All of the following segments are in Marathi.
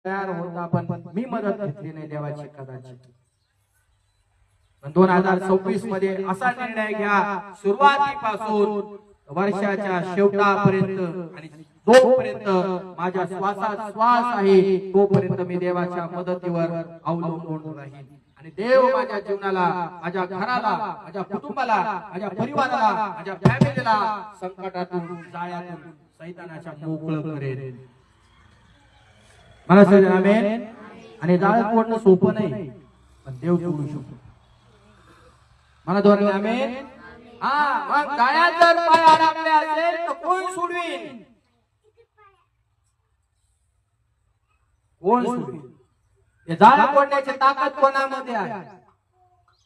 तयार होता, पण मी मदत घेतली नाही देवाची कदाचित. 2026 मध्ये असा निर्णय घ्या, सुरुवातीपासून वर्षाच्या शेवटापर्यंत आणि जोपर्यंत माझ्या श्वासात श्वास आहे तोपर्यंत मी देवाच्या मदतीवर अवलंबून राहीन. आणि देव माझ्या जीवनाला, माझ्या घराला, माझ्या कुटुंबाला, माझ्या परिवाराला, माझ्या फॅमिलीला संकटातून, जाळ्यातून, शैतानाच्या मोकळं करेल. मला सगळं आमेन. आणि जाळ तोडणं सोपं नाही, पण देव तोडू शकतो. मला दोन आमेन. हा, मग जाळ्यात जर पाय अडकले असेल तर कोण सोडवीन? कोण सोडवीन? हे जाळ तोडण्याची ताकद कोणामध्ये आहे?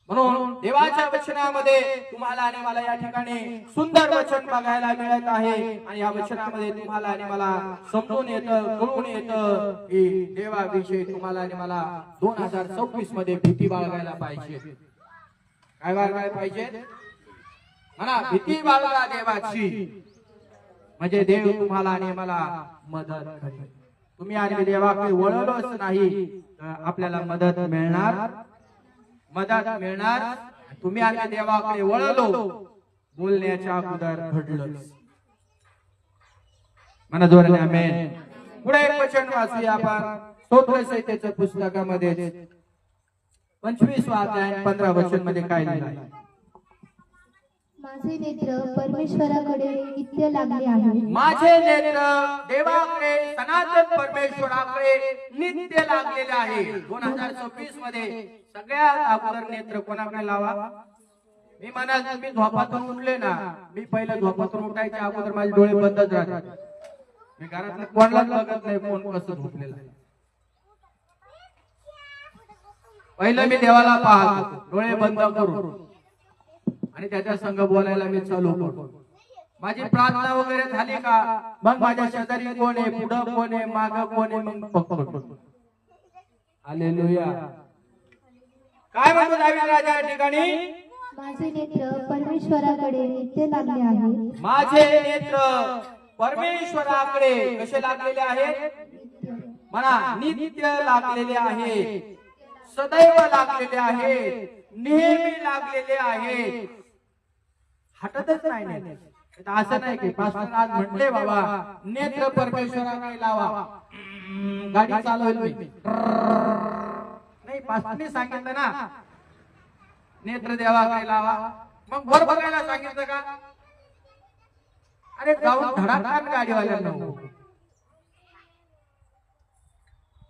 म्हणून देवाच्या वचनामध्ये तुम्हाला आणि मला या ठिकाणी सुंदर वचन बघायला मिळत आहे. आणि या वचनामध्ये तुम्हाला आणि मला समजून येतं, कळून येतं की देवाविषयी तुम्हाला आणि मला 2026 मध्ये भीती बाळगायला पाहिजे. काय बाळगायला पाहिजे? म्हणा, भीती बाळगा देवाची, म्हणजे देव तुम्हाला आणि मला मदत करेल. तुम्ही आणि देवाकडे वळलोच नाही तर आपल्याला मदत मिळणार, मदत मिळणार. तुम्ही आणि देवाकडे वळलो, बोलण्याच्या अगोदर घडलं. म्हणा जोराने आमेन. पुढे एक वचन वाचूया आपण स्तोत्रसंहितेच्या पुस्तकामध्ये 25वा अध्याय 15 वचन मध्ये काय लिहिलं आहे? माझे नेत्र परमेश्वराकडे नित्य लागले आहेत. माझे नेत्र देवाकडे, सनातन परमेश्वराकडे नित्य लागलेले आहे. 2026 मध्ये सगळ्यात अगोदर नेत्र कोणाकडे लावा? मी म्हणाल मी झोपातून उठले ना, मी पहिलं झोपातून उठायच्या अगोदर माझे डोळे बंदच राहतात. मी घरात कोणालाच बघत नाही कोण कसं झोपलेलं आहे. पहिलं मी देवाला पाहतो, डोळे बंद करून, आणि त्याच्या संग बोलायला मी चालू करतो. माझी प्रार्थना वगैरे झाली का, मग माझ्या शेजारी कोण आहे, पुढं कोण आहे, मागं कोण आहे, मग बघतो. हालेलुया. काय म्हणतो दावीद राजा या ठिकाणी? माझे नेत्र परमेश्वराकडे नित्य लागले आहेत. माझे नेत्र परमेश्वराकडे कसे लागलेले आहेत? म्हणा, नित्य लागलेले आहेत, सदैव लागलेले आहेत, नेहमी लागलेले आहेत. हटतच नाही. असं नाही की पास्टर आज म्हटले बाबा नेत्र परमेश्वराकडे लावा, गाडी चालवली नाही, पास्टरने सांगितलं ना नेत्र देवाकडे लावा, मग वर बघायला सांगितलं का? अरे जाऊन धडाकान गाडीवाल्यांना